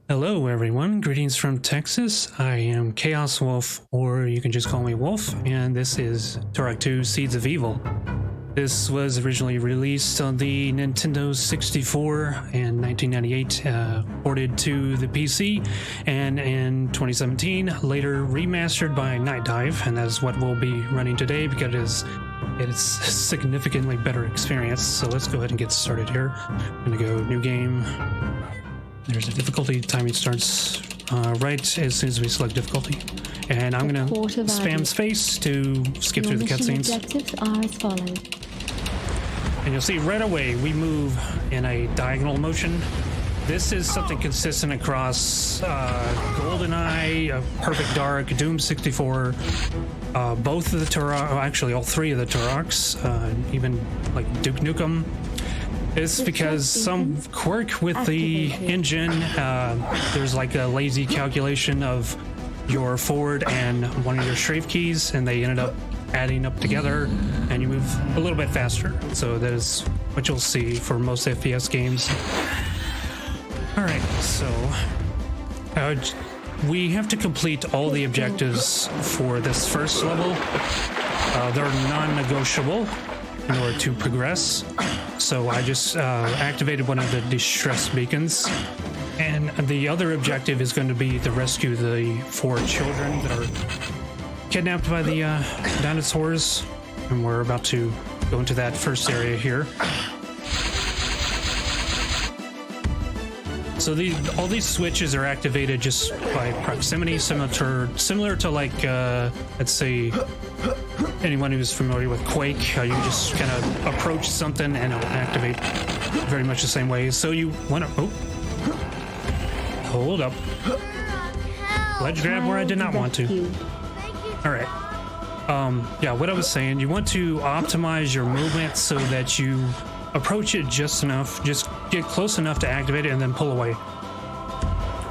Hello everyone, greetings from Texas. I am Chaos Wolf, or you can just call me Wolf, and this is Turok 2 Seeds of Evil. This was originally released on the Nintendo 64 in 1998, ported to the PC, and in 2017, later remastered by Night Dive, and that is what we'll be running today because it's significantly better experience. So let's go ahead and get started here. I'm gonna go new game. There's a difficulty. Timing starts right as soon as we select difficulty. And I'm going to spam space to skip through the cutscenes. Objectives are as follows. And you'll see right away we move in a diagonal motion. This is something consistent across GoldenEye, Perfect Dark, Doom 64, both of the Turok, actually all three of the Turoks, even like Duke Nukem. It's because some quirk with the engine, there's like a lazy calculation of your forward and one of your strafe keys, and they ended up adding up together, and you move a little bit faster. So that is what you'll see for most FPS games. Alright, so we have to complete all the objectives for this first level. They're non-negotiable in order to progress. So I just activated one of the distress beacons, and the other objective is going to be to rescue the 4 children that are kidnapped by the dinosaurs, and we're about to go into that first area here. So all these switches are activated just by proximity, similar to like let's say anyone who's familiar with Quake, you just kind of approach something and it'll activate very much the same way. So you want to hold up, ledge grab where I did not want to. All right. Yeah, what I was saying, you want to optimize your movement so that you approach it just enough, just get close enough to activate it and then pull away.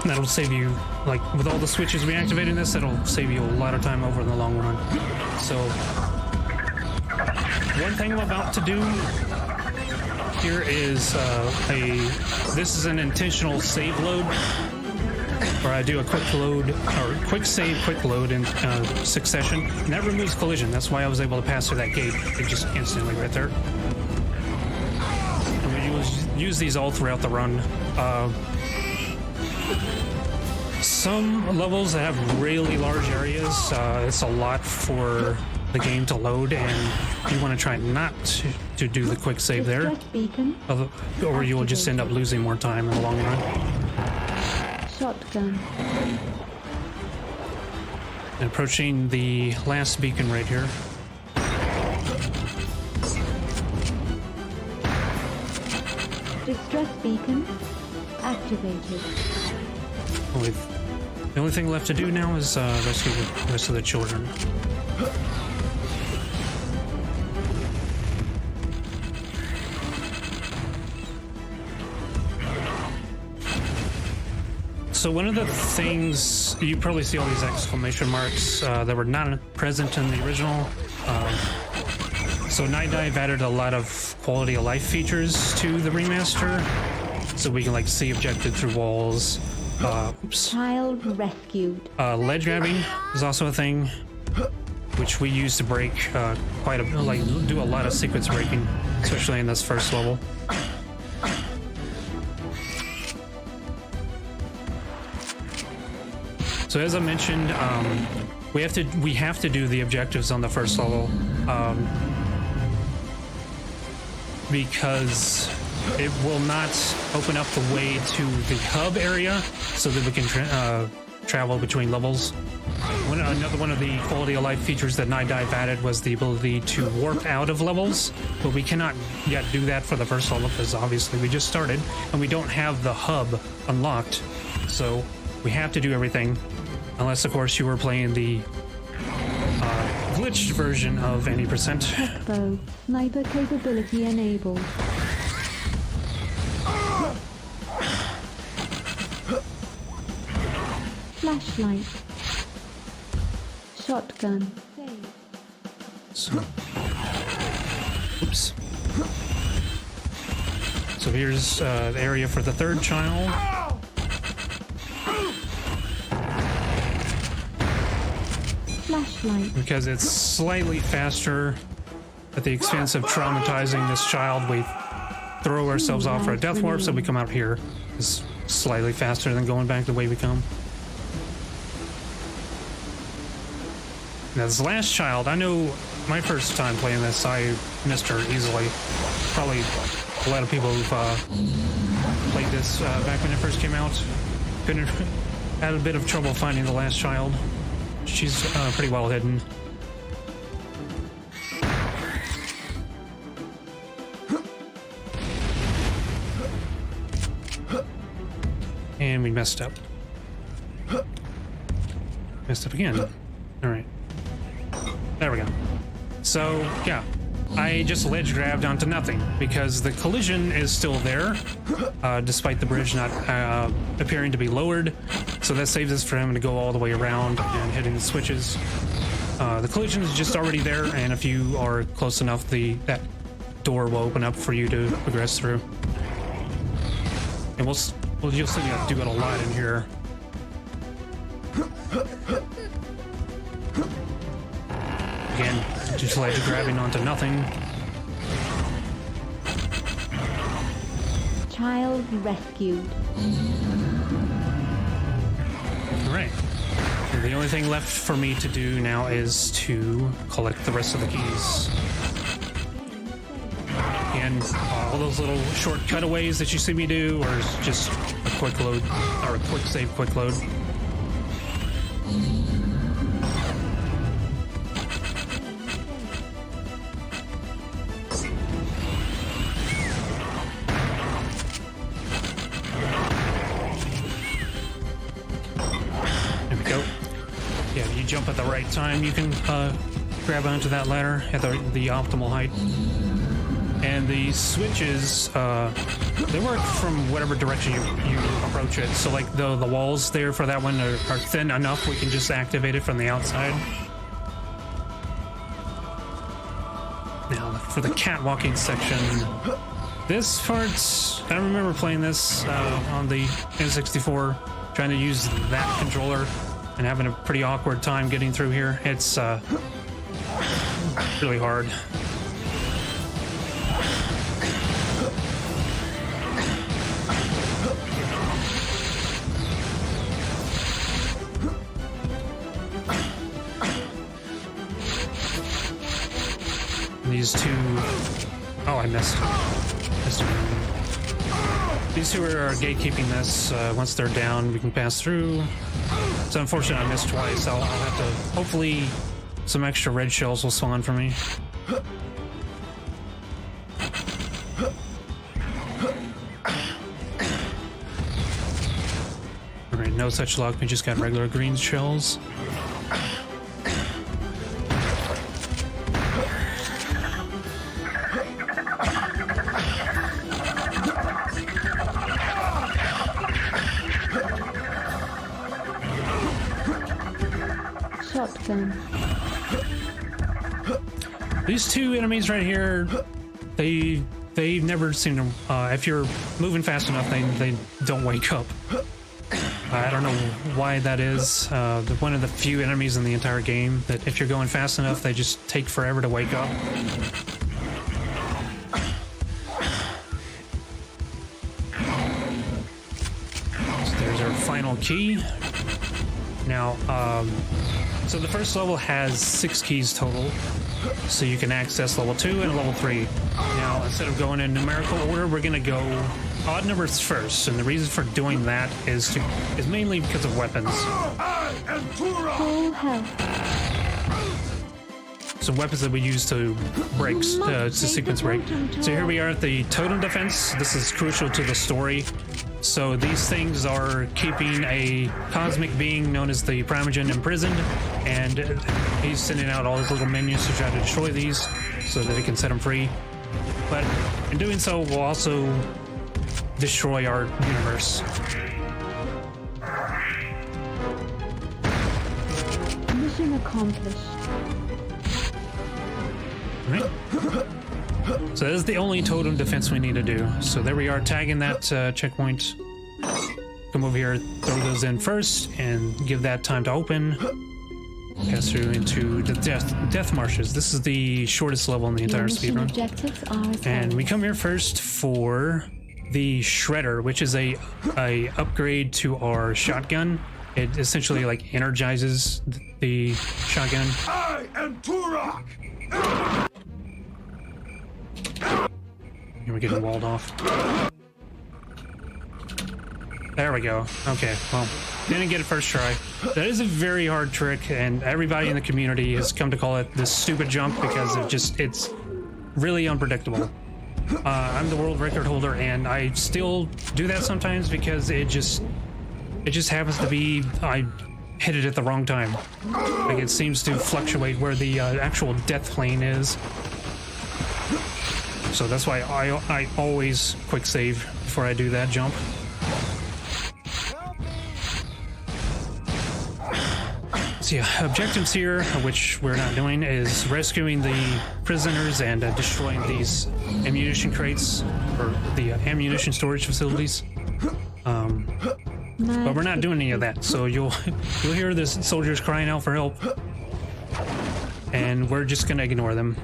And that'll save you, like with all the switches we activate in this, that'll save you a lot of time over in the long run. So one thing I'm about to do here is this is an intentional save load, where I do a quick load, or quick save, quick load in succession, and that removes collision. That's why I was able to pass through that gate. It just instantly right there. Use these all throughout the run. Some levels that have really large areas, it's a lot for the game to load, and you want to try not to do the quick save there, or you will just end up losing more time in the long run. Shotgun. And approaching the last beacon right here. Distress beacon activated. The only thing left to do now is rescue the rest of the children. So one of the things, you probably see all these exclamation marks that were not present in the original. So Night Dive added a lot of quality of life features to the remaster, so we can like see objective through walls. Child rescued. Ledge grabbing is also a thing, which we use to break quite a like do a lot of sequence breaking, especially in this first level. So as I mentioned, we have to do the objectives on the first level. Because it will not open up the way to the hub area so that we can travel between levels. Another one of the quality of life features that Night Dive added was the ability to warp out of levels, but we cannot yet do that for the first level because obviously we just started and we don't have the hub unlocked. So we have to do everything, unless of course you were playing the glitched version of any percent. Bow. Sniper capability enabled. Flashlight. Shotgun. So, oops. So here's the area for the third child. flashlight. because it's slightly faster at the expense of traumatizing this child. We throw ourselves off for a death warp, so we come out here. It's slightly faster than going back the way we come. Now this last child, I know my first time playing this, I missed her easily. Probably a lot of people who've played this back when it first came out had a bit of trouble finding the last child. She's pretty well hidden. And we messed up. Messed up again. Alright. There we go. So, yeah. I just ledge grabbed onto nothing because the collision is still there, despite the bridge not appearing to be lowered. So that saves us from having to go all the way around and hitting the switches. The collision is just already there, and if you are close enough, that door will open up for you to progress through. And you'll see me do it a lot in here. Again, just like grabbing onto nothing. Child rescued. Alright. The only thing left for me to do now is to collect the rest of the keys. And all those little short cutaways that you see me do are just a quick load, or a quick save, quick load. There we go. Yeah, if you jump at the right time, you can grab onto that ladder at the optimal height. And the switches, they work from whatever direction you approach it. So like the walls there for that one are thin enough, we can just activate it from the outside. Now for the catwalking section, this part, I remember playing this on the N64, trying to use that controller and having a pretty awkward time getting through here. It's really hard. These two... Oh, I missed them. These two are gatekeeping this. Once they're down, we can pass through. It's unfortunate I missed twice. I'll have to... Hopefully, some extra red shells will spawn for me. Alright, no such luck. We just got regular green shells. Shotgun. These two enemies right here, they never seem to, if you're moving fast enough, they don't wake up. I don't know why that is. One of the few enemies in the entire game that if you're going fast enough, they just take forever to wake up. So there's our final key. Now, so the first level has 6 keys total, so you can access level 2 and level 3. Now, instead of going in numerical order, we're going to go odd numbers first, and the reason for doing that is mainly because of weapons. Full health. Some weapons that we use to break, to sequence break. So here we are at the totem defense. This is crucial to the story. So these things are keeping a cosmic being known as the Primogen imprisoned, and he's sending out all his little minions to try to destroy these so that he can set them free. But in doing so, we'll also destroy our universe. Mission accomplished. Right. So that is the only totem defense we need to do. So there we are, tagging that checkpoint. Come over here, throw those in first, and give that time to open. pass through into the death marshes. This is the shortest level in the entire speedrun. Objectives are as And we follows. come here first for the shredder, which is a upgrade to our shotgun. It essentially like energizes the shotgun. I am Turok! Here we're getting walled off. There we go. Okay, well, didn't get it first try. That is a very hard trick, and everybody in the community has come to call it this stupid jump because it's really unpredictable. I'm the world record holder, and I still do that sometimes because it just happens to be I hit it at the wrong time. Like it seems to fluctuate where the actual death plane is. So that's why I always quick save before I do that jump. So yeah, objectives here, which we're not doing, is rescuing the prisoners and destroying these ammunition crates, or the ammunition storage facilities. But we're not doing any of that, so you'll hear the soldiers crying out for help, and we're just gonna ignore them.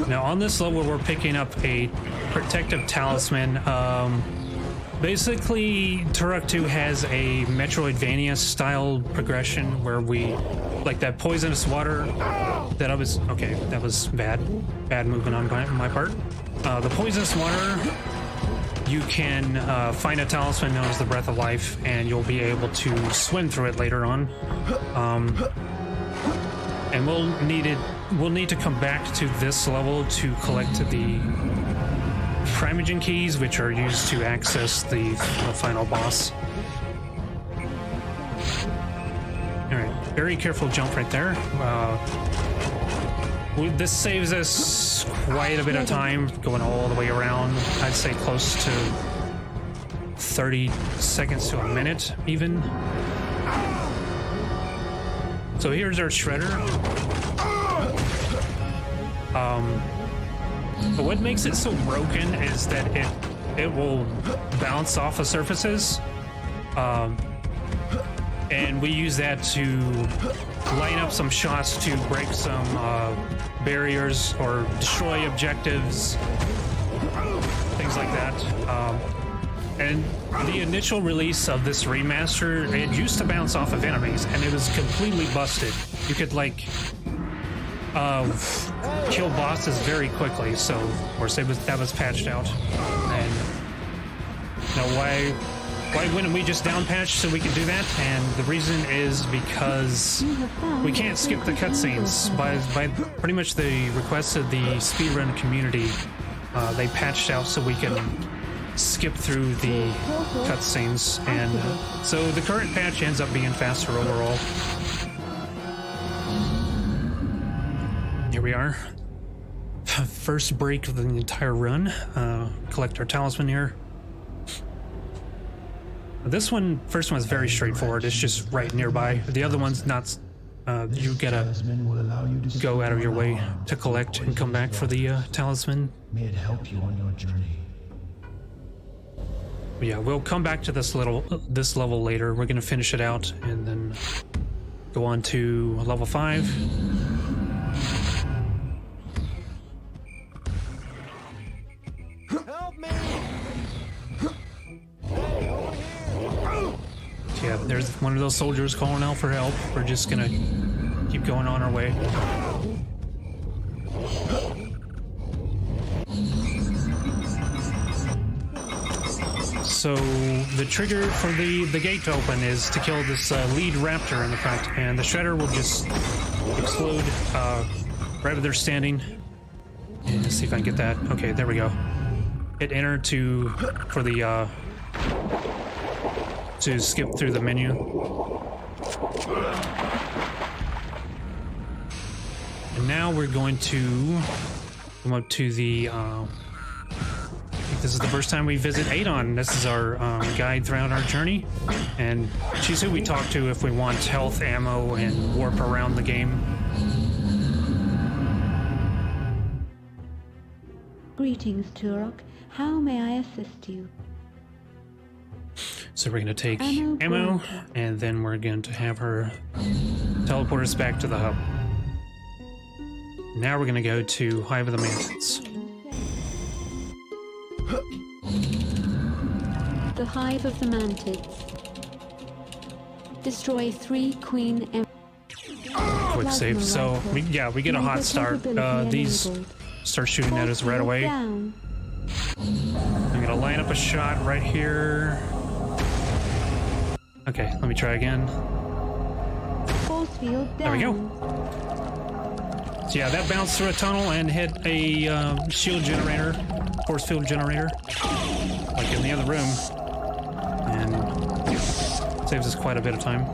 Now on this level we're picking up a protective talisman. Basically Turok 2 has a Metroidvania style progression where we, like that poisonous water that I was, okay, that was bad movement on my part. The poisonous water, you can find a talisman known as the Breath of Life, and you'll be able to swim through it later on. And we'll need to come back to this level to collect the Primogen keys, which are used to access the final boss. Alright, very careful jump right there. This saves us quite a bit of time going all the way around. I'd say close to 30 seconds to a minute, even. So here's our shredder. But what makes it so broken is that it will bounce off of surfaces, and we use that to line up some shots to break some barriers or destroy objectives, things like that. And the initial release of this remaster, it used to bounce off of enemies, and it was completely busted. You could like kill bosses very quickly, so of course that was patched out. And you know, why wouldn't we just down patch so we could do that? And the reason is because we can't skip the cutscenes. By pretty much the request of the speedrun community, they patched out so we can skip through the cutscenes, and so the current patch ends up being faster overall. Here we are. First break of the entire run. Collect our talisman here. This first one is very straightforward. It's just right nearby. The other one's not. You gotta go out of your way to collect and come back for the talisman. May it help you on your journey. Yeah, we'll come back to this level later. We're gonna finish it out and then go on to level 5. Yeah, there's one of those soldiers calling out for help. We're just gonna keep going on our way. So the trigger for the gate to open is to kill this lead raptor in the front, and the shredder will just explode right where they're standing. And let's see if I can get that. Okay, there we go. Hit enter to skip through the menu. And now we're going to come up to the I think this is the first time we visit Adon. This is our guide throughout our journey, and she's who we talk to if we want health, ammo, and warp around the game. Greetings, Turok. How may I assist you? So we're going to take Ammo ammo, granted. and then we're going to have her teleport us back to the hub. Now we're going to go to Hive of the Mantids. The Hive of the Mantids. Destroy 3 Queen Quick save. So we get a hot start. These start shooting at us right away. Down. I'm gonna line up a shot right here. Okay, let me try again. Force field down. There we go. So yeah, that bounced through a tunnel and hit a shield generator, force field generator, like in the other room, and saves us quite a bit of time.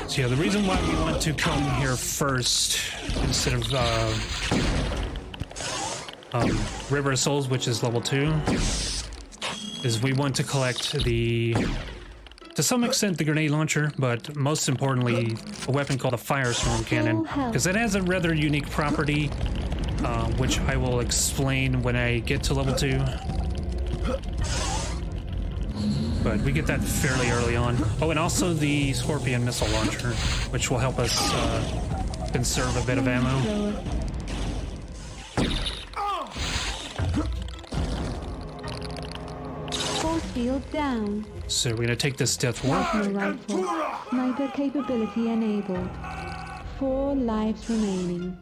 So yeah, the reason why we want to come here first instead of River of Souls, which is level 2, is we want to collect to some extent, the grenade launcher, but most importantly, a weapon called the Firestorm Cannon, because it has a rather unique property, which I will explain when I get to level 2. But we get that fairly early on. Oh, and also the Scorpion missile launcher, which will help us conserve a bit of ammo. Force field down. So we're gonna take this Death Warp. Plasma rifle. Sniper capability enabled. 4 lives remaining.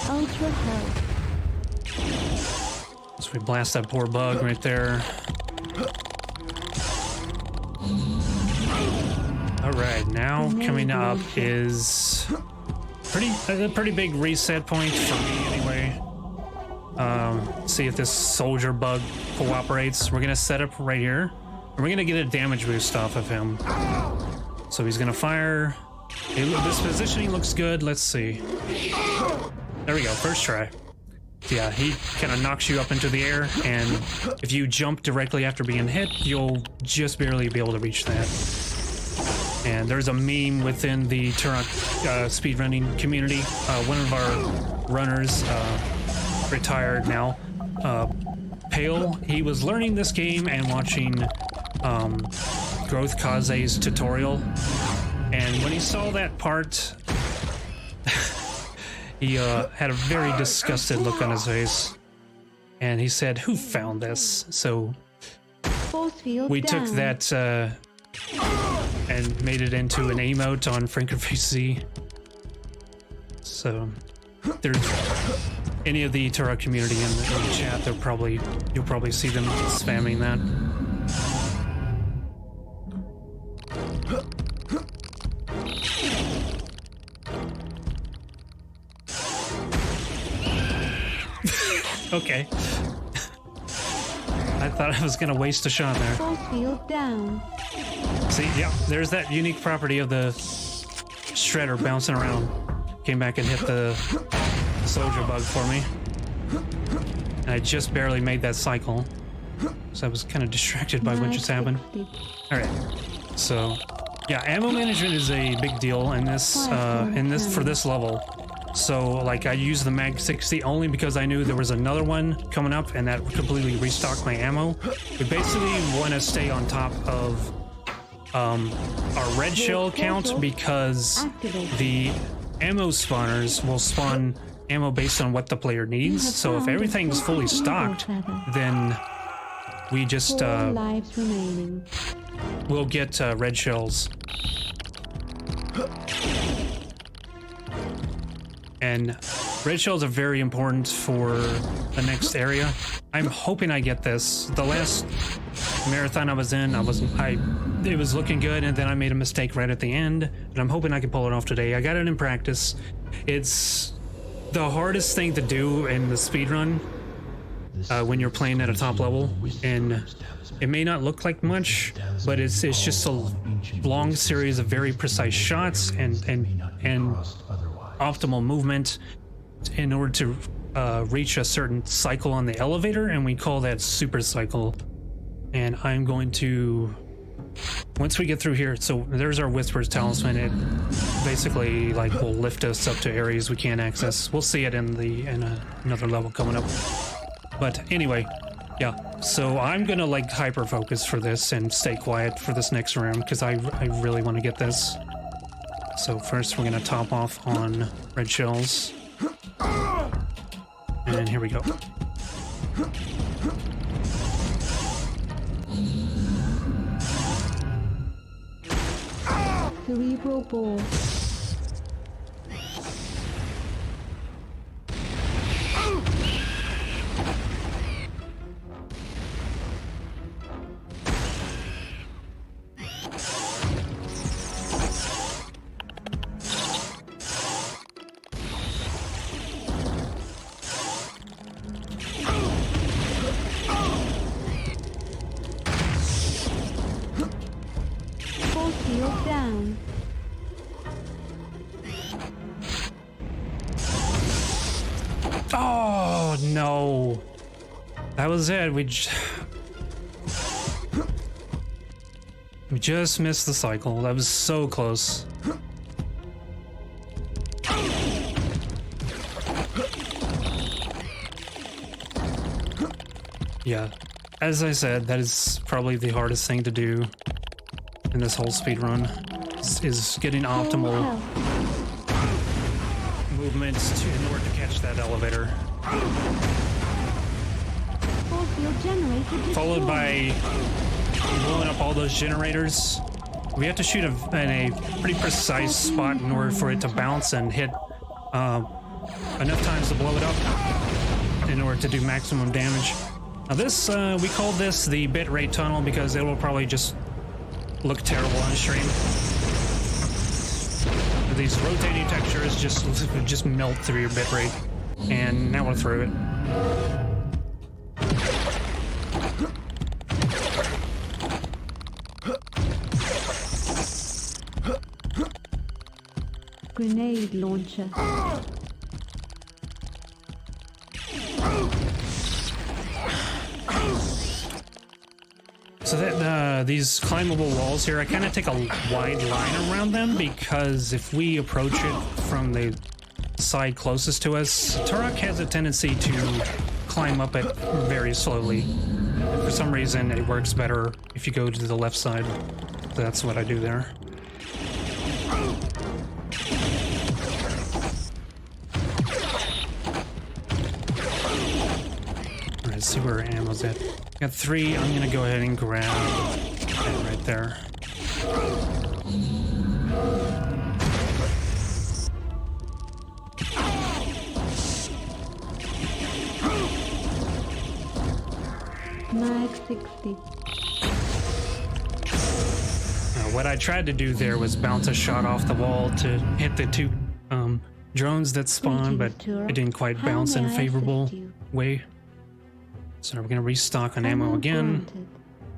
Ultra health. So we blast that poor bug right there. All right, now coming up is a pretty big reset point for me anyway. See if this soldier bug cooperates. We're gonna set up right here, and we're gonna get a damage boost off of him. So he's gonna fire. Hey, look, this positioning looks good. Let's see. There we go, first try. Yeah, he kind of knocks you up into the air, and if you jump directly after being hit, you'll just barely be able to reach that. And there's a meme within the Turok speedrunning community. One of our runners, retired now, Pale, he was learning this game and watching Growth Kaze's tutorial. And when he saw that part, he had a very disgusted look on his face. And he said, "Who found this?" So Force field we down. took that and made it into an emote on FrankenFaceZ. So there's any of the Turok community in the chat, you'll probably see them spamming that. Okay. I thought I was gonna waste a shot there. Force field down. See, yeah, there's that unique property of the shredder bouncing around. Came back and hit the soldier bug for me. And I just barely made that cycle. So I was kind of distracted by what just happened. Alright. So yeah, ammo management is a big deal in this for this level. So like I used the Mag 60 only because I knew there was another one coming up and that completely restocked my ammo. We basically want to stay on top of our red shell count because the ammo spawners will spawn ammo based on what the player needs. So if everything's fully stocked, then we just 4 lives remaining. we'll get red shells. And red shells are very important for the next area. I'm hoping I get this. The last marathon I was in, it was looking good, and then I made a mistake right at the end, and I'm hoping I can pull it off today. I got it in practice. It's the hardest thing to do in the speedrun when you're playing at a top level, and it may not look like much, but it's just a long series of very precise shots and optimal movement in order to reach a certain cycle on the elevator, and we call that super cycle. And I'm going to once we get through here, so there's our Whisper's Talisman. It basically like will lift us up to areas we can't access. We'll see it in another level coming up. But anyway, yeah. So I'm gonna like hyper focus for this and stay quiet for this next room because I really want to get this. So first we're gonna top off on red shells, and here we go. Cerebral ball. Force field down. Oh no, that was it. We just missed the cycle. That was so close. Yeah, as I said, that is probably the hardest thing to do in this whole speedrun, is getting optimal movements in order to catch that elevator. Force field generator Followed destroyed. by blowing up all those generators. We have to shoot in a pretty precise spot in order for it to bounce and hit enough times to blow it up in order to do maximum damage. Now this, we call this the bitrate tunnel because it will probably just look terrible on stream. These rotating textures just melt through your bitrate, and now we're through it. Grenade launcher. So that these climbable walls here, I kind of take a wide line around them because if we approach it from the side closest to us, Turok has a tendency to climb up it very slowly. For some reason, it works better if you go to the left side. That's what I do there. Alright, let's see where our ammo's at. Got 3. I'm gonna go ahead and grab that right there. Mag 60. What I tried to do there was bounce a shot off the wall to hit the 2 drones that spawned, but it didn't quite bounce in a favorable way. So now we're gonna restock on ammo again,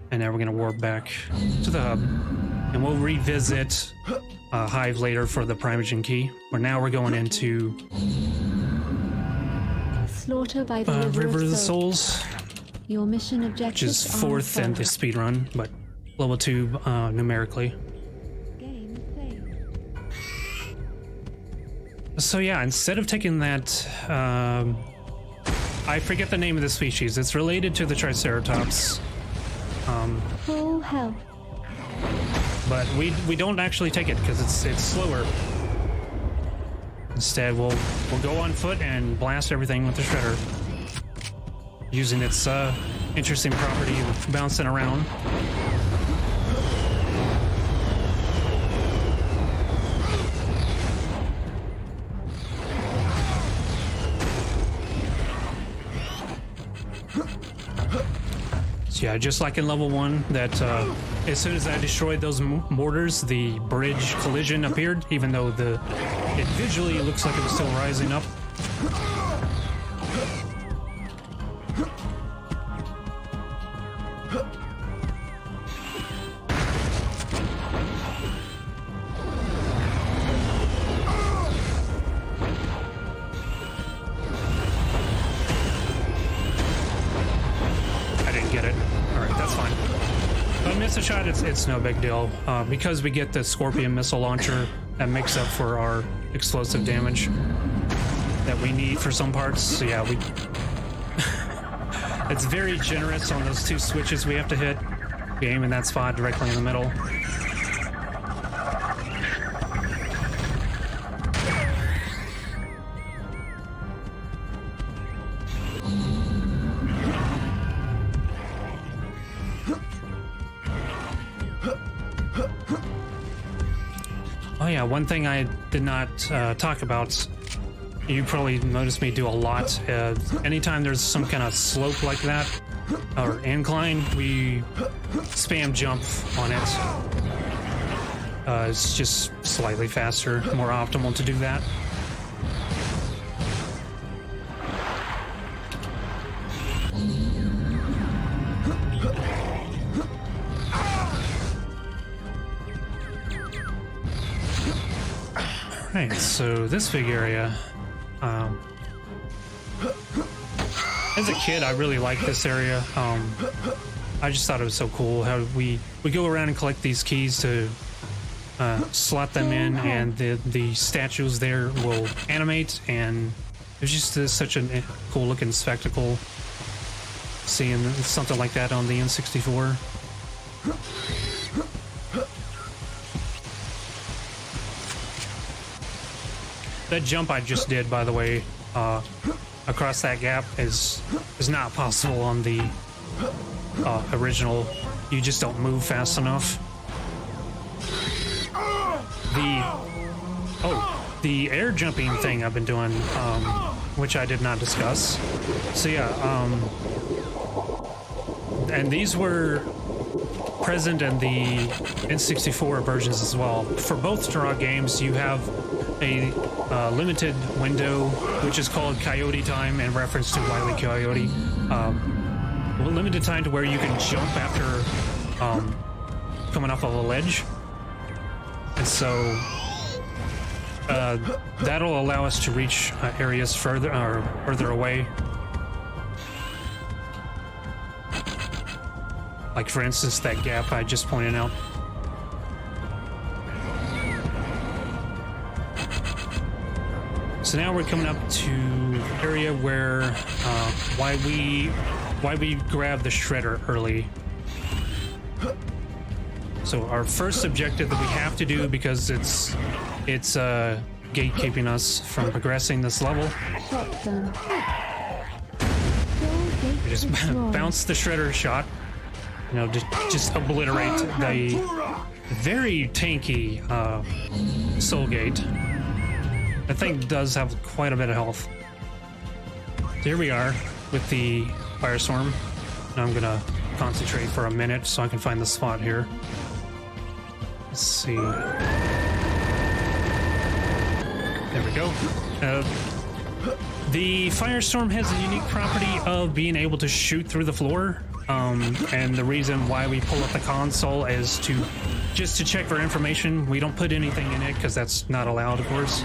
and now we're gonna warp back to the hub, and we'll revisit Hive later for the Primogen key. Where now we're going into Slaughter by the River of the Souls, Your mission which objectives is 4th in the speedrun, but level 2 numerically. Game saved. So yeah, instead of taking that, I forget the name of the species. It's related to the Triceratops, Full health. but we don't actually take it because it's slower. Instead, we'll go on foot and blast everything with the shredder, using its interesting property of bouncing around. So yeah, just like in level 1, that as soon as I destroyed those mortars, the bridge collision appeared, even though it visually looks like it was still rising up. miss a shot, it's no big deal. Because we get the Scorpion missile launcher that makes up for our explosive damage that we need for some parts. So yeah, it's very generous on those 2 switches we have to hit. We aim in that spot directly in the middle. Oh yeah, one thing I did not talk about, you probably noticed me do a lot. Anytime there's some kind of slope like that, or incline, we spam jump on it. It's just slightly faster, more optimal to do that. Alright, so this big area, as a kid, I really liked this area. I just thought it was so cool how we go around and collect these keys to slot them in, and the statues there will animate, and it was just such a cool looking spectacle seeing something like that on the N64. That jump I just did, by the way, across that gap is not possible on the original. You just don't move fast enough. The air jumping thing I've been doing, which I did not discuss. So yeah, and these were present in the N64 versions as well. For both Turok games, you have a limited window, which is called Coyote Time, in reference to Wile E. Coyote. Limited time to where you can jump after coming off of a ledge. And so that'll allow us to reach areas further away. Like, for instance, that gap I just pointed out. So now we're coming up to the area where why we grab the shredder early. So our first objective that we have to do, because it's gatekeeping us from progressing this level. We just bounce the shredder shot. You know, just obliterate the very tanky soul gate. That thing does have quite a bit of health. So here we are with the firestorm. Now I'm gonna concentrate for a minute so I can find the spot here. Let's see. There we go. The firestorm has a unique property of being able to shoot through the floor. And the reason why we pull up the console is just to check for information. We don't put anything in it because that's not allowed, of course.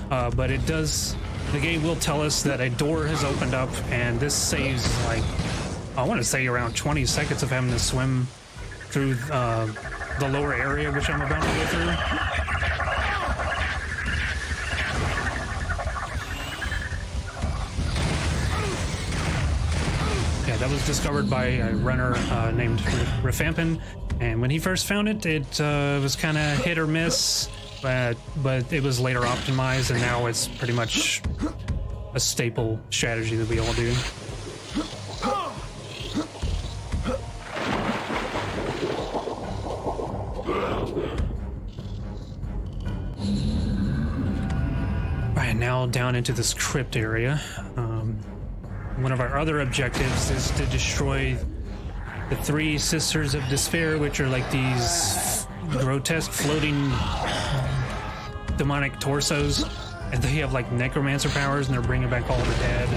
But it does. The game will tell us that a door has opened up, and this saves, like, I want to say around 20 seconds of having to swim through the lower area, which I'm about to go through. Yeah, that was discovered by a runner named Refampin, and when he first found it, it was kind of hit or miss, but it was later optimized, and now it's pretty much a staple strategy that we all do. Right, now down into this crypt area. One of our other objectives is to destroy the 3 Sisters of Despair, which are like these grotesque floating demonic torsos, and they have like necromancer powers, and they're bringing back all the dead,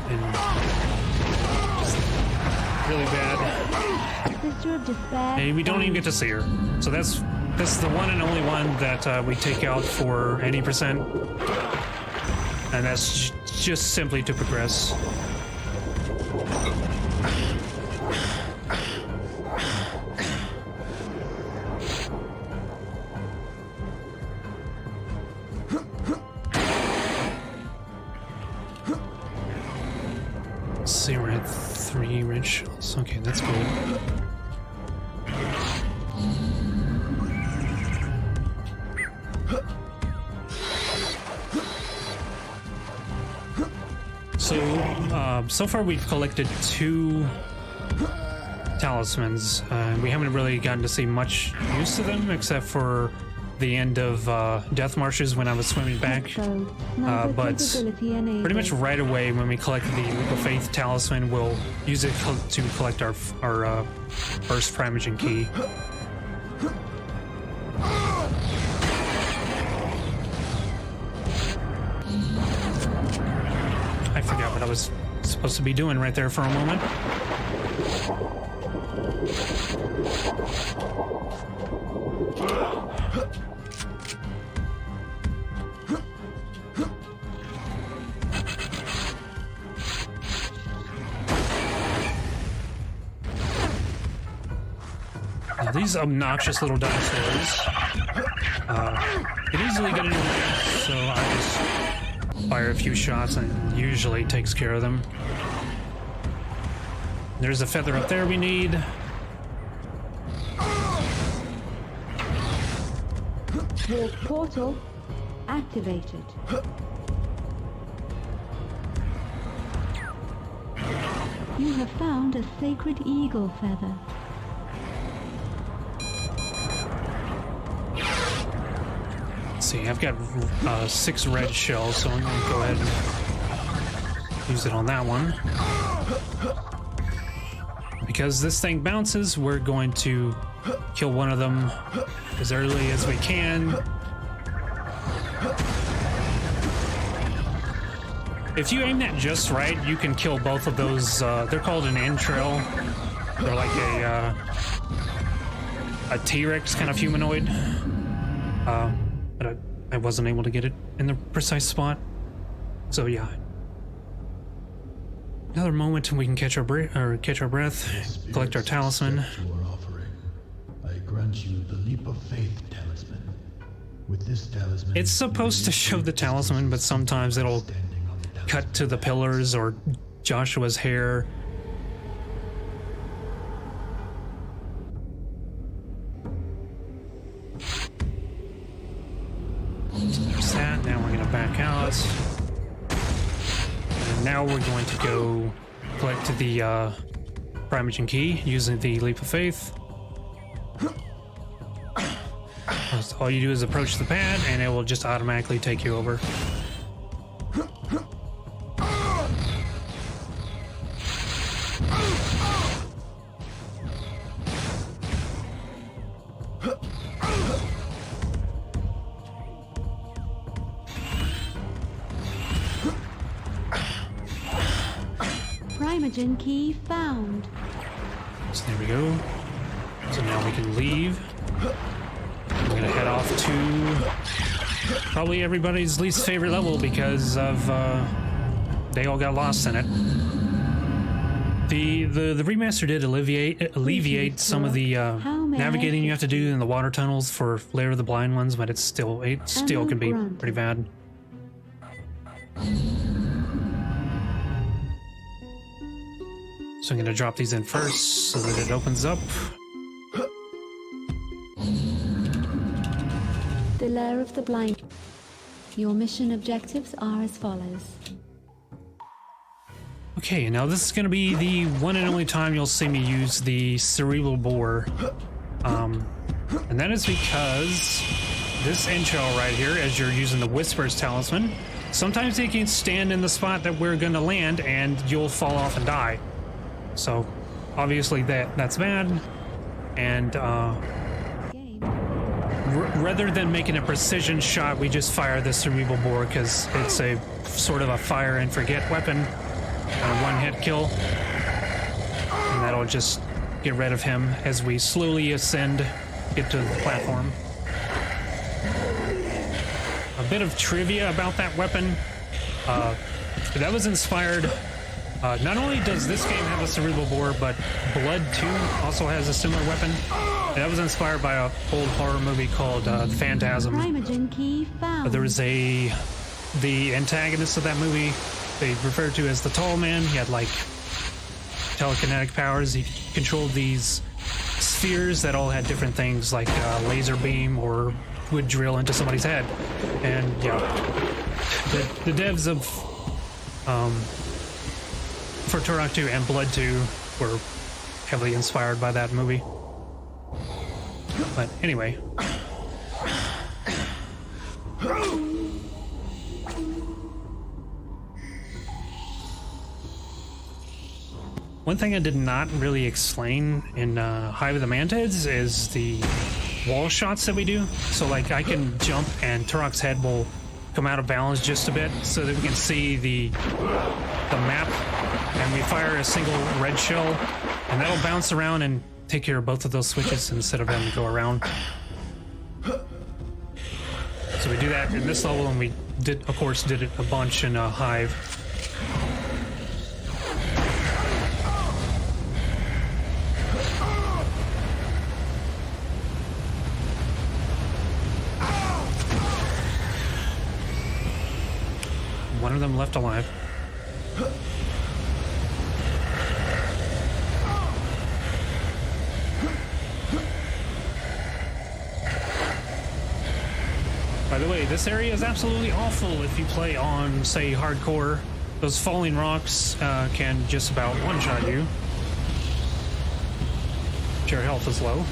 and just really bad. And we don't even get to see her, so that's the one and only one that we take out for any percent, and that's just simply to progress. Let's see, we're at 3 red shells. Okay, that's good. So far we've collected 2 talismans. We haven't really gotten to see much use of them, except for the end of Death Marshes when I was swimming back. But pretty much right away when we collect the Leap of Faith talisman, we'll use it to collect our first Primogen key. I forgot what I was supposed to be doing right there for a moment. Now, these obnoxious little dinosaurs can easily get into the range, so I just fire a few shots and it usually takes care of them. There's a feather up there we need. Warp portal activated. You have found a sacred eagle feather. Let's see, I've got 6 red shells, so I'm going to go ahead and use it on that one. Because this thing bounces, we're going to kill one of them as early as we can. If you aim that just right, you can kill both of those. They're called an entrail. They're like a T-Rex kind of humanoid. But I wasn't able to get it in the precise spot. So yeah. Another moment and we can catch our breath, collect our talisman. I grant you the Leap of Faith talisman. With this talisman, It's supposed to show the talisman, but sometimes it'll cut to the pillars or Joshua's hair. So there's that. Now we're going to back out. And now we're going to go collect the Primogen key using the Leap of Faith. All you do is approach the pad and it will just automatically take you over. Primogen key found. So there we go. So now we can leave. We're gonna head off to probably everybody's least favorite level because of they all got lost in it. The remaster did alleviate some of the navigating you have to do in the water tunnels for Lair of the Blind Ones, but it still can be pretty bad. So I'm gonna drop these in first so that it opens up. The Lair of the Blind. Your mission objectives are as follows. Okay, now this is going to be the one and only time you'll see me use the cerebral bore. And that is because this entrail right here, as you're using the Whisper's talisman, sometimes it can stand in the spot that we're going to land and you'll fall off and die. So obviously that's bad. And rather than making a precision shot, we just fire the cerebral bore because it's a sort of a fire and forget weapon, a one-hit kill, and that'll just get rid of him as we slowly ascend, get to the platform. A bit of trivia about that weapon. That was inspired. Not only does this game have a cerebral bore, but Blood 2 also has a similar weapon. That was inspired by an old horror movie called Phantasm. Primogen key found. There was the antagonist of that movie they referred to as the Tall Man. He had like telekinetic powers. He controlled these spheres that all had different things, like a laser beam or would drill into somebody's head. And yeah, the devs of for Turok 2 and Blood 2 were heavily inspired by that movie. But anyway. One thing I did not really explain in Hive of the Mantids is the wall shots that we do. So like I can jump and Turok's head will come out of balance just a bit so that we can see the map, and we fire a single red shell and that'll bounce around and take care of both of those switches instead of having to go around. So we do that in this level, and we did, of course, did it a bunch in Hive. One of them left alive. By the way, this area is absolutely awful if you play on, say, hardcore. Those falling rocks can just about one-shot you. Your health is low.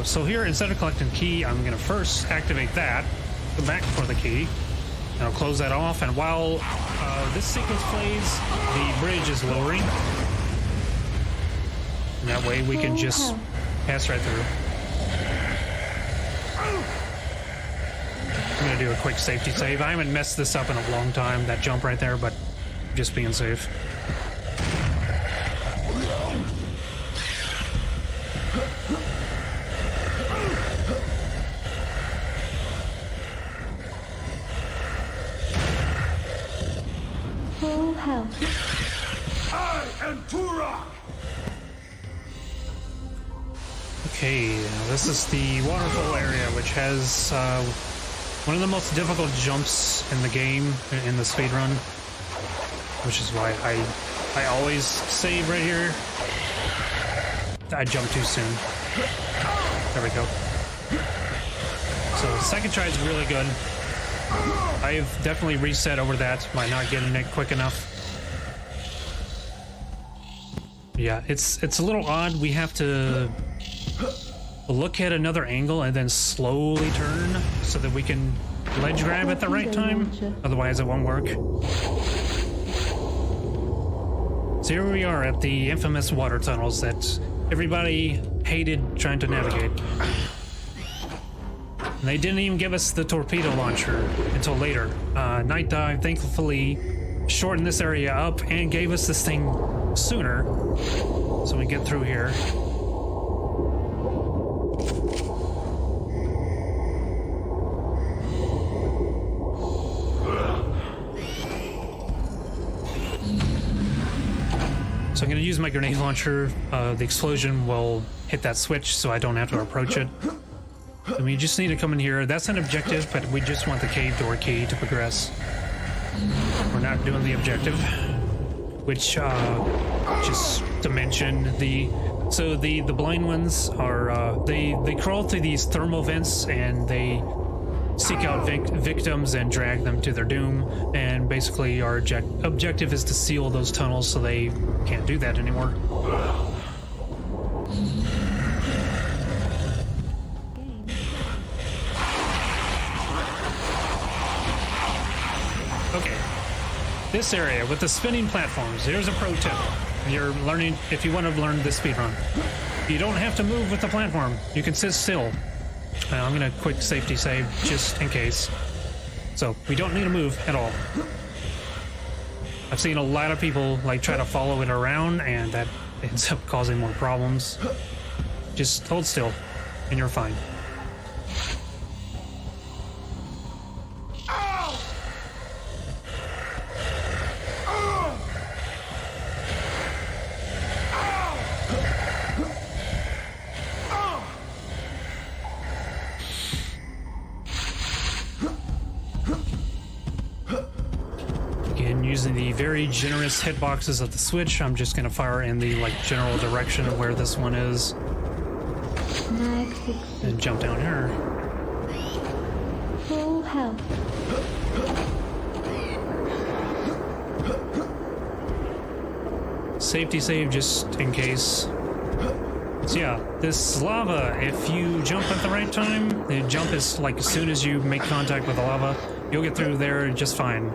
So here, instead of collecting key, I'm going to first activate that, go back for the key, and I'll close that off. And while this sequence plays, the bridge is lowering. And that way we can just pass right through. I'm gonna do a quick safety save. I haven't messed this up in a long time, that jump right there, but just being safe. Full health. I am Turok! Okay, this is the waterfall area, which has one of the most difficult jumps in the game, in the speedrun, which is why I always save right here. I jumped too soon. There we go. So second try is really good. I've definitely reset over that by not getting it quick enough. Yeah, it's a little odd. We have to look at another angle and then slowly turn so that we can ledge grab at the right time. Otherwise, it won't work. So here we are at the infamous water tunnels that everybody hated trying to navigate. And they didn't even give us the torpedo launcher until later. Night Dive thankfully shortened this area up and gave us this thing sooner, so we get through here. So I'm going to use my grenade launcher. The explosion will hit that switch so I don't have to approach it. And we just need to come in here. That's an objective, but we just want the cave door key to progress. We're not doing the objective, which just to mention, the blind ones are they crawl through these thermal vents and they seek out victims and drag them to their doom. And basically, our objective is to seal those tunnels so they can't do that anymore. Okay, this area with the spinning platforms, here's a pro tip. You're learning, if you want to learn this speedrun, you don't have to move with the platform. You can sit still. I'm gonna quick safety save just in case. So we don't need to move at all. I've seen a lot of people like try to follow it around, and that ends up causing more problems. Just hold still and you're fine. Using the very generous hitboxes of the switch. I'm just gonna fire in the like general direction of where this one is and jump down here. Full health. Safety save just in case. So yeah, this lava, if you jump at the right time, the jump is like as soon as you make contact with the lava, you'll get through there just fine.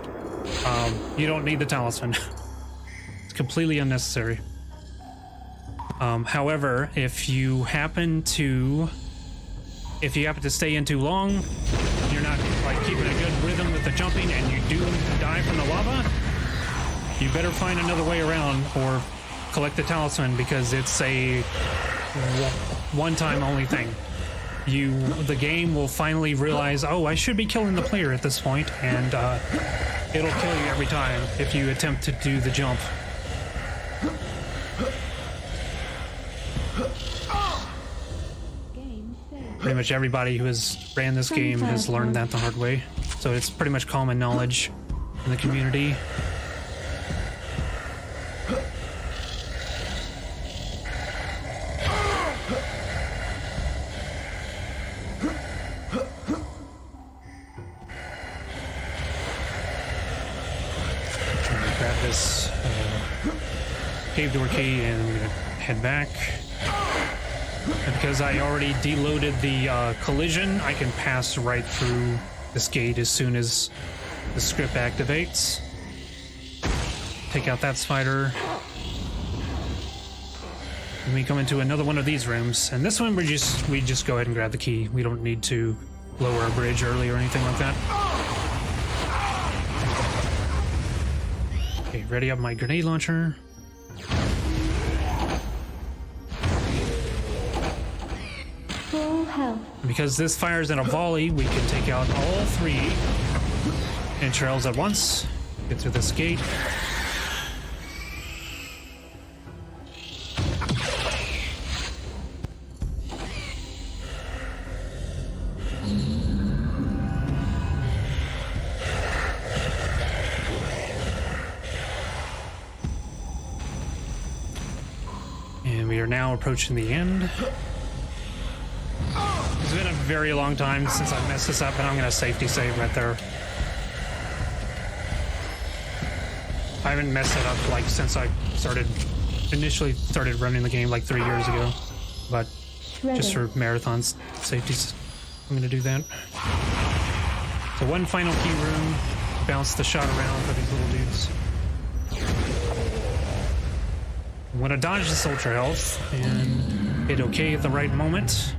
You don't need the talisman. It's completely unnecessary. However, if you happen to stay in too long, you're not like keeping a good rhythm with the jumping, and you do die from the lava, you better find another way around or collect the talisman, because it's a one-time only thing. The game will finally realize, oh, I should be killing the player at this point, and it'll kill you every time if you attempt to do the jump. Pretty much everybody who has ran this game has learned that the hard way, so it's pretty much common knowledge in the community. Grab this cave door key, and I'm gonna head back. And because I already deloaded the collision, I can pass right through this gate as soon as the script activates. Take out that spider. And we come into another one of these rooms, and this one we just go ahead and grab the key. We don't need to lower a bridge early or anything like that. Okay, ready up my grenade launcher. Full health. Because this fires in a volley, we can take out all three entrails at once. Get through this gate. And we are now approaching the end. It's been a very long time since I messed this up, and I'm going to safety save right there. I haven't messed it up like since I initially started running the game like 3 years ago, but just for marathons safeties, I'm going to do that. So one final key room, bounce the shot around for these little dudes. I'm going to dodge this ultra health and hit OK at the right moment.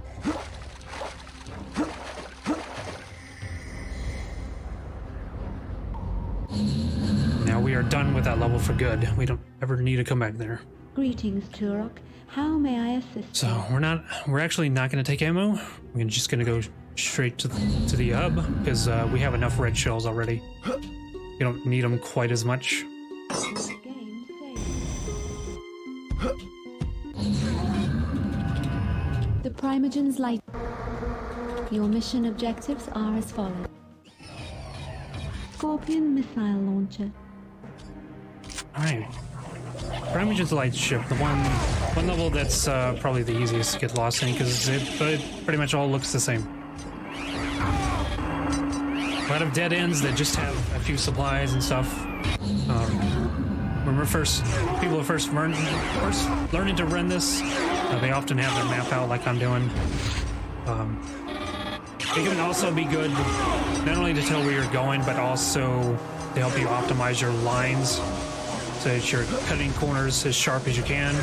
Now we are done with that level for good. We don't ever need to come back there. Greetings, Turok. How may I assist? So we're actually not going to take ammo. We're just going to go straight to the hub, because we have enough red shells already. You don't need them quite as much. Game saved. The Primogen's light. Your mission objectives are as follows. Scorpion missile launcher. Alright. Primogen's light ship, the one level that's probably the easiest to get lost in, because it pretty much all looks the same. A lot of dead ends that just have a few supplies and stuff. When people are first learning to run this, they often have their map out like I'm doing. It can also be good not only to tell where you're going, but also to help you optimize your lines so that you're cutting corners as sharp as you can.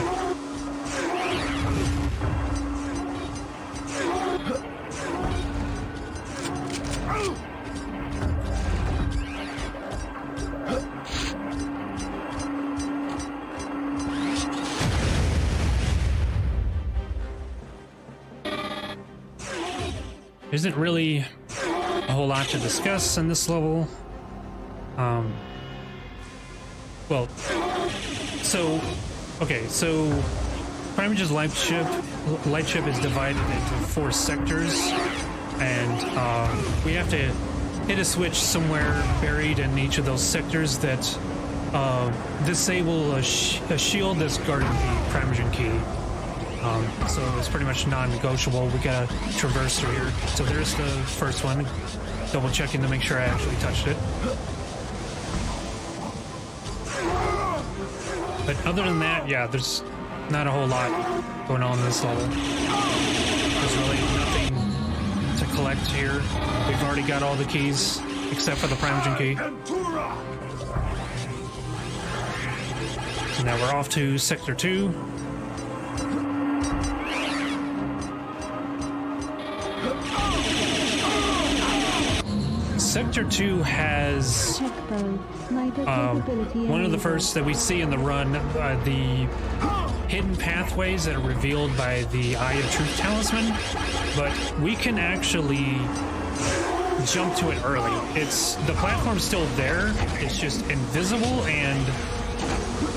There isn't really a whole lot to discuss in this level. So Primogen's light ship is divided into 4 sectors, and we have to hit a switch somewhere buried in each of those sectors that disable a shield that's guarding the Primogen key. So it's pretty much non-negotiable. We gotta traverse through here. So there's the first one. Double checking to make sure I actually touched it. But other than that, yeah, there's not a whole lot going on in this level. There's really nothing to collect here. We've already got all the keys except for the Primogen key. So now we're off to Sector 2. Sector 2 has one of the first that we see in the run, the hidden pathways that are revealed by the Eye of Truth talisman, but we can actually jump to it early. The platform's still there, it's just invisible, and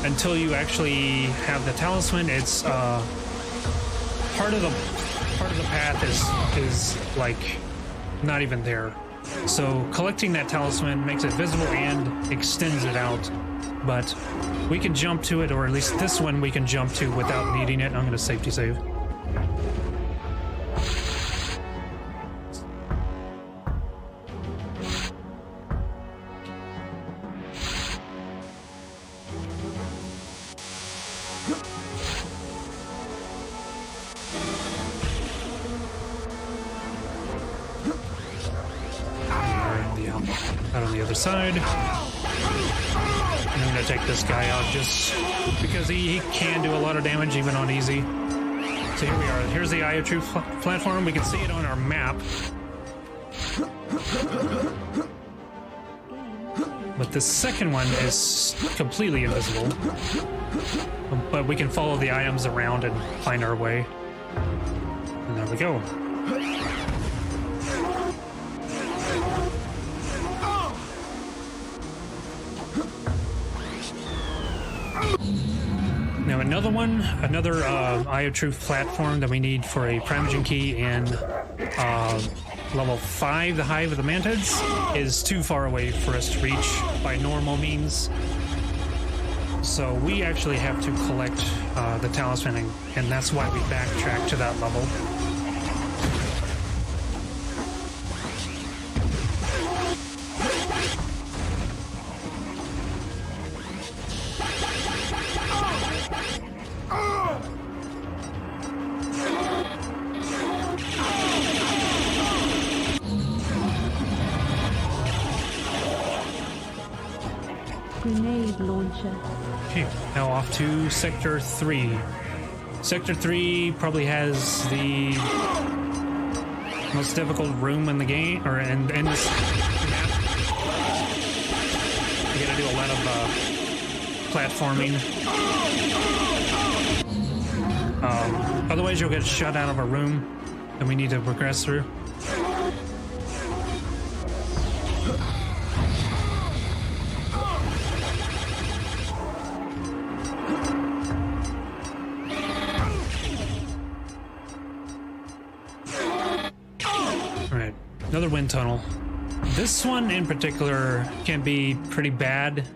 until you actually have the talisman, it's part of the path is like not even there. So collecting that talisman makes it visible and extends it out, but we can jump to it, or at least this one we can jump to without needing it. I'm going to safety save. Out on the other side. I'm gonna take this guy out just because he can do a lot of damage even on easy. So here we are. Here's the Eye of Truth platform. We can see it on our map. But the second one is completely invisible. But we can follow the items around and find our way. And there we go. Now another Eye of Truth platform that we need for a Primogen key in level 5, the Hive of the Mantids, is too far away for us to reach by normal means. So we actually have to collect the talisman, and that's why we backtrack to that level. Grenade launcher. Okay, now off to Sector 3. Sector 3 probably has the most difficult room in the game, or in this map. You gotta do a lot of platforming. Otherwise you'll get shut out of a room that we need to progress through. Alright, another wind tunnel. This one in particular can be pretty bad.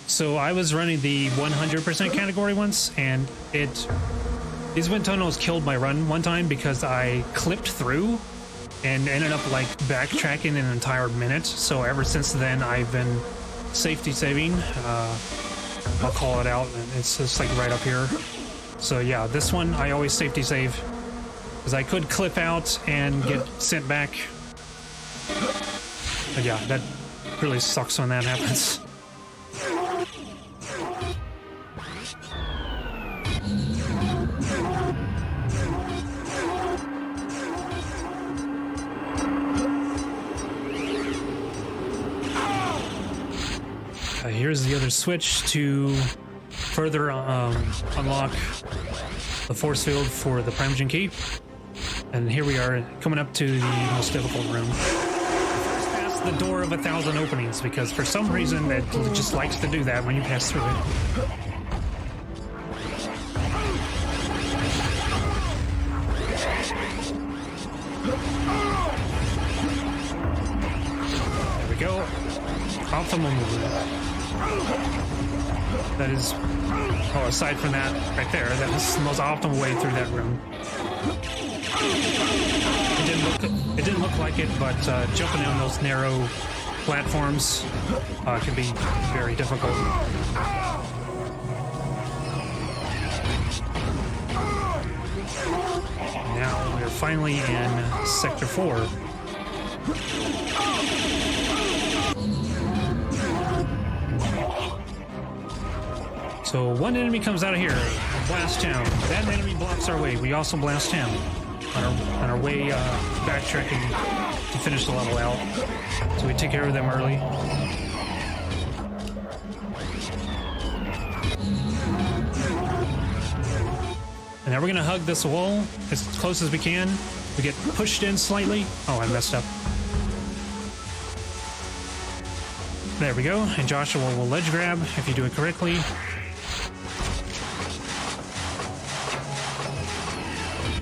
So I was running the 100% category once, and these wind tunnels killed my run one time because I clipped through and ended up like backtracking an entire minute. So ever since then I've been safety saving. I'll call it out, and it's just like right up here. So yeah, this one I always safety save because I could clip out and get sent back. But yeah, that really sucks when that happens. Here's the other switch to further unlock the force field for the Primogen key. And here we are coming up to the most difficult room. Past the door of 1,000 openings, because for some reason it just likes to do that when you pass through it. There we go. optimal movement. That is, oh, aside from that right there, that was the most optimal way through that room. It didn't look like it, but jumping down those narrow platforms can be very difficult. Now we're finally in Sector 4. So one enemy comes out of here, blast town. That enemy blocks our way. We also blast town on our way backtracking to finish the level out. So we take care of them early. And now we're gonna hug this wall as close as we can. We get pushed in slightly. Oh, I messed up. There we go. And Joshua will ledge grab if you do it correctly.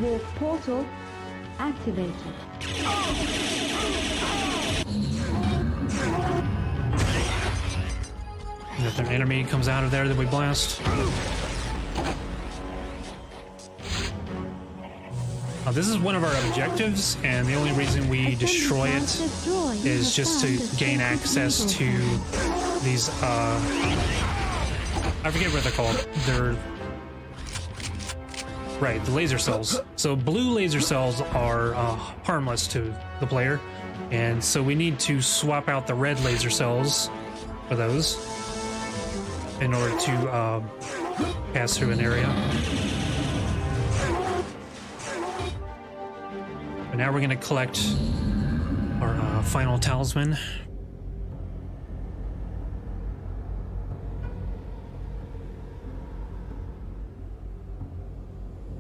Warp portal activated. And if an enemy comes out of there that we blast. This is one of our objectives, and the only reason we destroy it is just to gain access to these, I forget what they're called. They're... Right, the laser cells. So blue laser cells are harmless to the player, and so we need to swap out the red laser cells for those in order to pass through an area. But now we're going to collect our final talisman.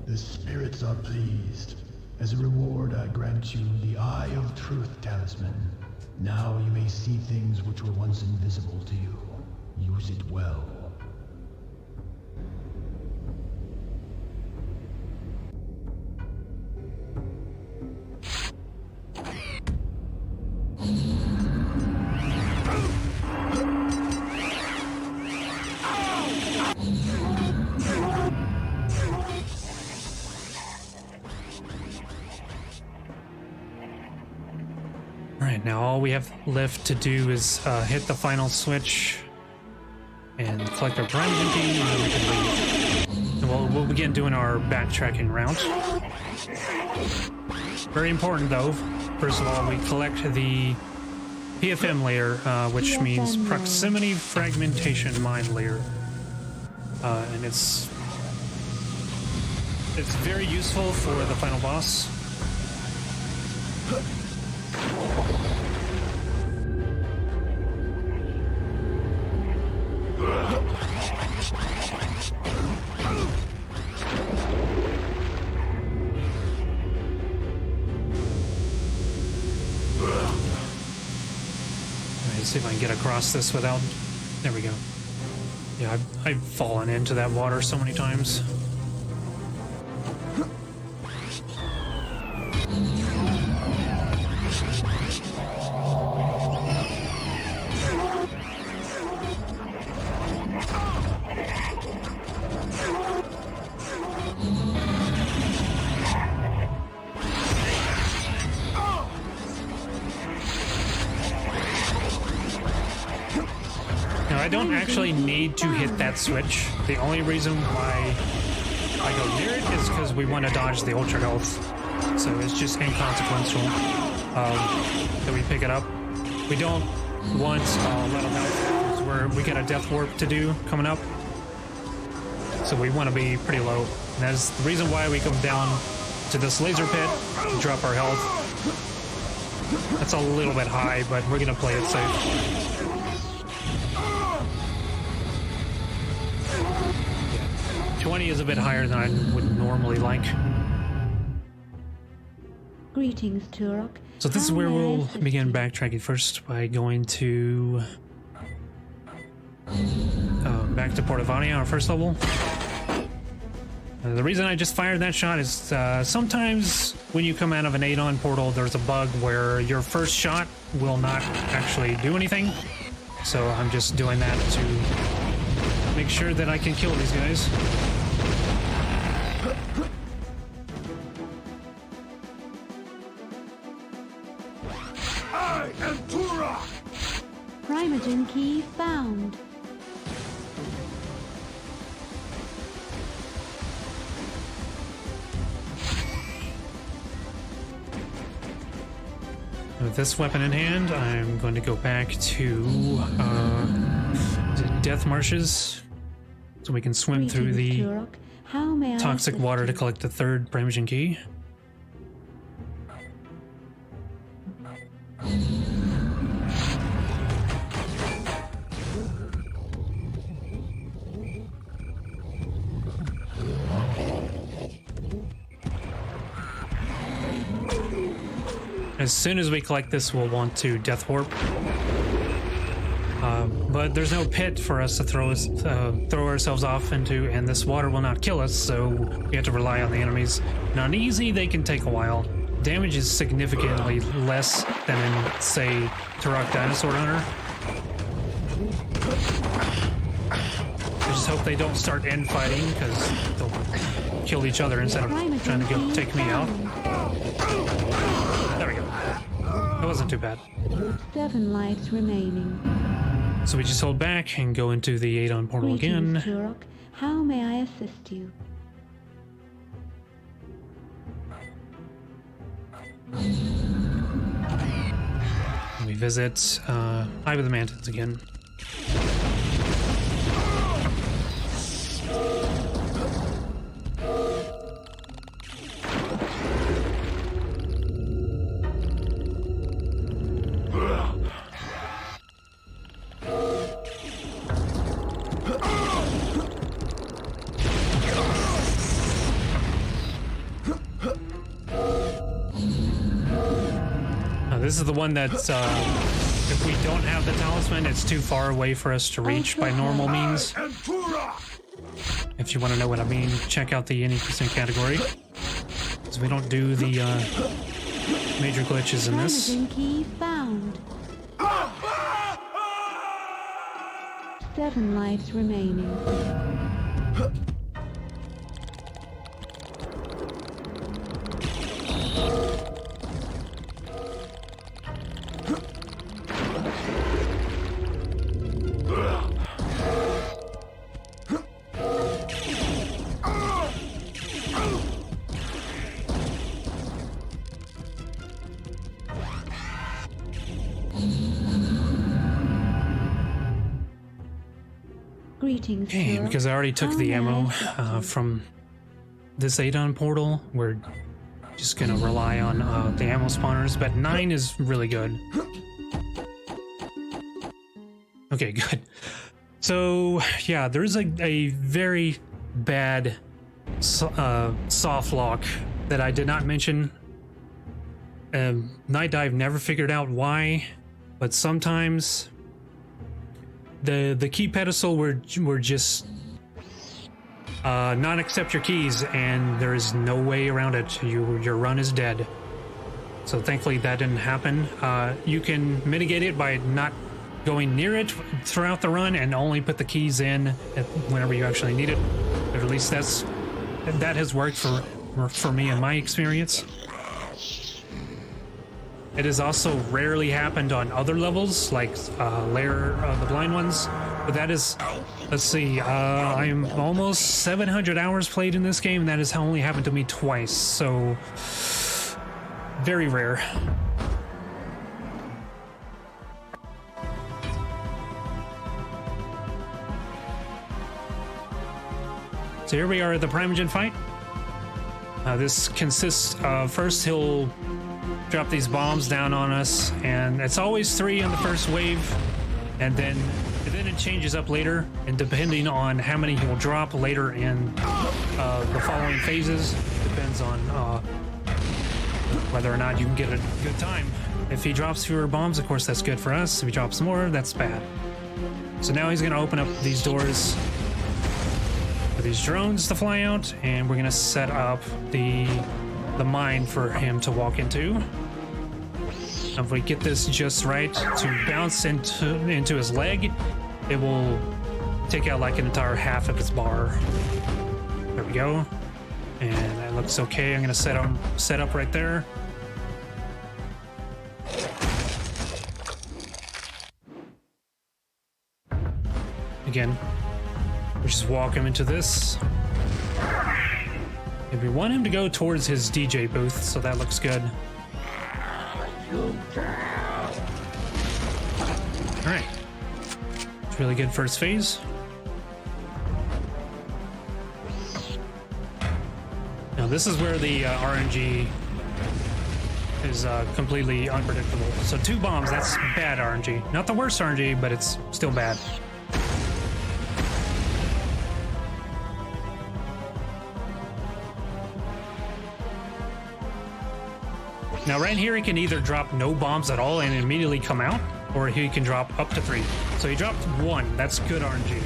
The spirits are pleased. As a reward, I grant you the Eye of Truth talisman. Now you may see things which were once invisible to you. Use it well. Alright, now all we have left to do is hit the final switch and collect our prime key, and then we can leave. And we'll begin doing our backtracking route. Very important though, first of all, we collect the PFM layer, which means Proximity Fragmentation Mine layer. And it's very useful for the final boss. See if I can get across this without... There we go. Yeah, I've fallen into that water so many times. I don't actually need to hit that switch. The only reason why I go near it is because we want to dodge the ultra health. So it's just inconsequential that we pick it up. We don't want let them out where we got a death warp to do coming up. So we want to be pretty low. And that's the reason why we come down to this laser pit to drop our health. That's a little bit high, but we're going to play it safe. 20 is a bit higher than I would normally like. Greetings, Turok. So this is where we'll begin backtracking first by going to back to Portavania, our first level. The reason I just fired that shot is sometimes when you come out of an Adon portal, there's a bug where your first shot will not actually do anything. So I'm just doing that to make sure that I can kill these guys. I am Turok! Primogen key found. With this weapon in hand, I'm going to go back to Death Marshes so we can swim through the Turok. How may I toxic assist water you? to collect the third Primogen key. As soon as we collect this, we'll want to Death Warp. But there's no pit for us to throw ourselves off into, and this water will not kill us, so we have to rely on the enemies. Now, on easy, they can take a while. Damage is significantly less than in, say, Turok Dinosaur Hunter. I just hope they don't start end fighting, because they'll kill each other instead of trying to go take me out. There we go. That wasn't too bad. 7 lives remaining. So we just hold back and go into the Adon portal Greetings, again. Turok. How may I assist you? We visit Eye of the Mantids again. This is the one that's, if we don't have the talisman, it's too far away for us to reach by normal means. I am Turok! If you want to know what I mean, check out the any% category. Because we don't do the major glitches in this. Primogen key found. 7 lives remaining. Greetings, Okay, Turok. because I already took How the may I ammo assist you? from this Adon portal, we're just gonna rely on the ammo spawners, but 9 is really good. Okay, good. So, yeah, there's a very bad soft lock that I did not mention. Night Dive never figured out why, but sometimes the key pedestal will just not accept your keys, and there is no way around it. Your run is dead. So thankfully that didn't happen. You can mitigate it by not going near it throughout the run and only put the keys in whenever you actually need it. But at least that has worked for me in my experience. It has also rarely happened on other levels, like Lair of the Blind Ones. But that is, let's see, I'm almost 700 hours played in this game, and that has only happened to me twice, so very rare. So here we are at the Primogen fight. This consists of, first he'll drop these bombs down on us, and it's always 3 in the first wave, and then it changes up later, and depending on how many he will drop later in the following phases, depends on whether or not you can get a good time. If he drops fewer bombs, of course, that's good for us. If he drops more, that's bad. So now he's going to open up these doors for these drones to fly out, and we're going to set up the mine for him to walk into. If we get this just right to bounce into his leg, it will take out like an entire half of his bar. There we go. And that looks okay. I'm gonna set up right there. Again, we just walk him into this. And we want him to go towards his DJ booth, so that looks good. Alright. It's really good first phase. Now this is where the RNG is completely unpredictable. So 2 bombs, that's bad RNG. Not the worst RNG, but it's still bad. Now right here he can either drop no bombs at all and immediately come out, or he can drop up to 3. So he dropped 1, that's good RNG.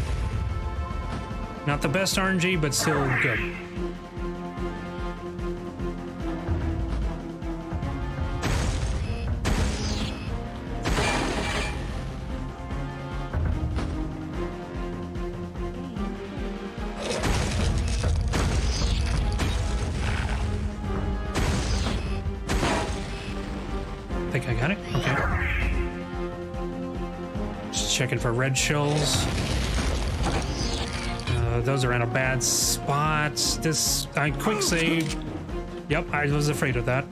Not the best RNG, but still good. I think I got it. Okay. Just checking for red shells. Those are in a bad spot. This, I quick save. Yep, I was afraid of that.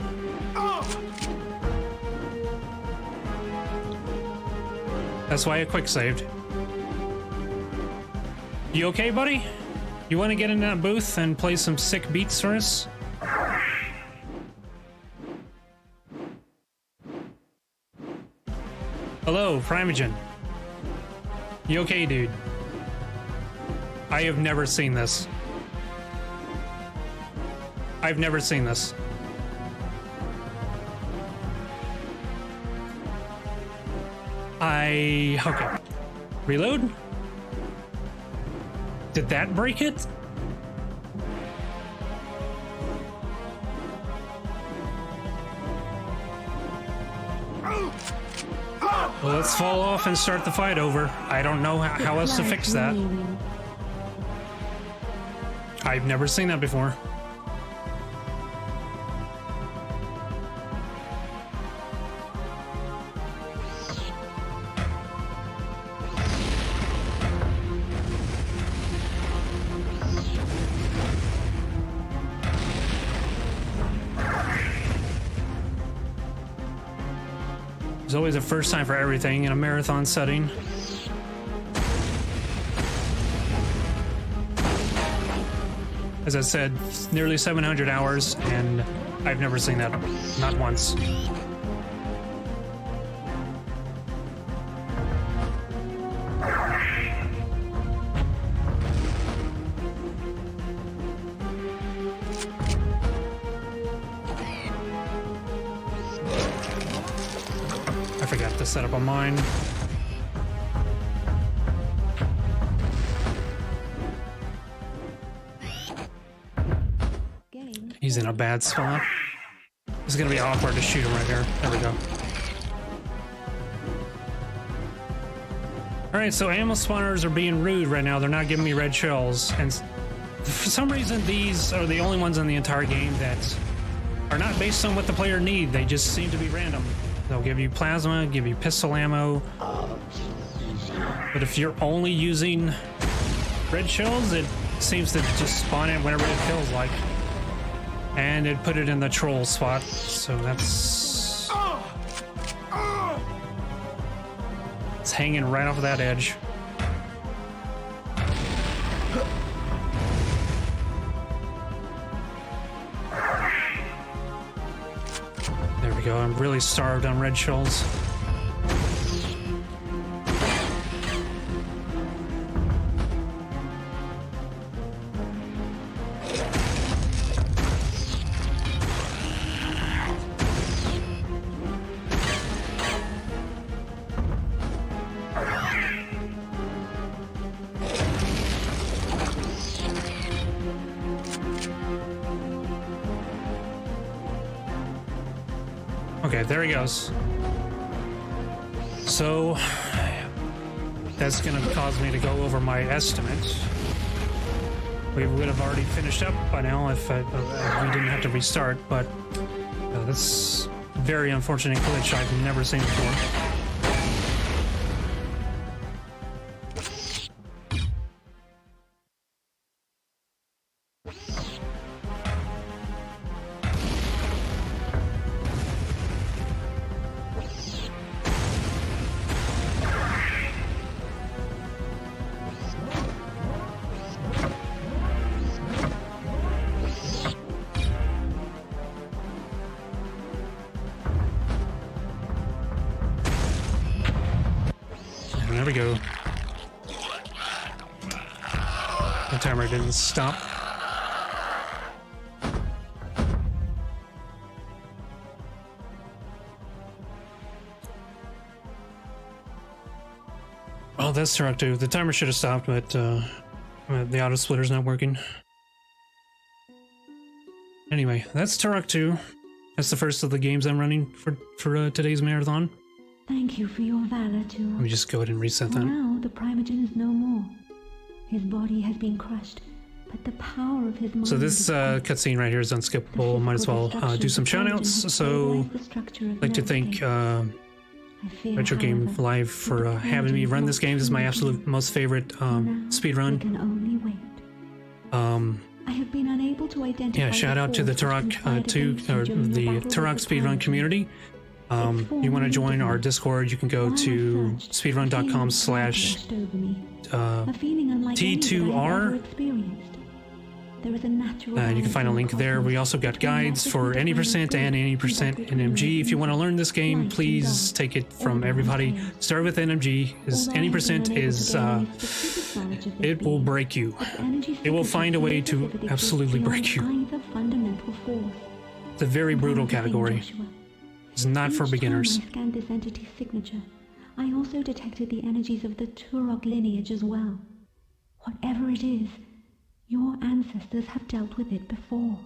That's why I quick saved. You okay, buddy? You want to get in that booth and play some sick beats for us? Hello, Primogen. You okay, dude? I have never seen this. I've never seen this. Okay. Reload? Did that break it? Well, let's fall off and start the fight over. I don't know how else to fix that. I've never seen that before. There's always a first time for everything in a marathon setting. As I said, nearly 700 hours, and I've never seen that, not once. I forgot to set up a mine. He's in a bad spot. It's gonna be awkward to shoot him right here. There we go. Alright, so ammo spawners are being rude right now. They're not giving me red shells. And for some reason, these are the only ones in the entire game that are not based on what the player needs. They just seem to be random. They'll give you plasma, give you pistol ammo. But if you're only using red shells, it seems to just spawn it whenever it feels like. And it put it in the troll spot, so that's... It's hanging right off of that edge. There we go, I'm really starved on red shells. Okay, there he goes. So that's gonna cause me to go over my estimate. We would have already finished up by now if we didn't have to restart, but that's a very unfortunate glitch I've never seen before. There we go. The timer didn't stop. Oh, that's Turok 2. The timer should have stopped, but the auto splitter's not working. Anyway, that's Turok 2. That's the first of the games I'm running for today's marathon. Thank you for your valor, Let Turok. me just go ahead and reset For that. now, the Primogen is no more. His body has been crushed, but the power of his mind So this is quite- cutscene right here is unskippable. Might as well do some shoutouts. So I'd like to thank Retro Game Live for having me run this game. This is my absolute most favorite speed run. Can only wait. I have been unable to identify. Yeah, shout out to the Turok 2 or the Turok speedrun community. You want to join our Discord? You can go to speedrun.com/T2R. And you can find a link there. We also got guides for any percent and any percent NMG. If you want to learn this game, please take it from everybody. Start with NMG. Any percent is it will break you. It will find a way to absolutely break you. It's a very brutal category. It's not for beginners. I scanned this entity's signature. I also detected the energies of the Turok lineage as well. Whatever it is, your ancestors have dealt with it before.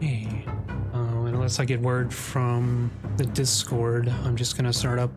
Hey, unless I get word from the Discord, I'm just gonna start up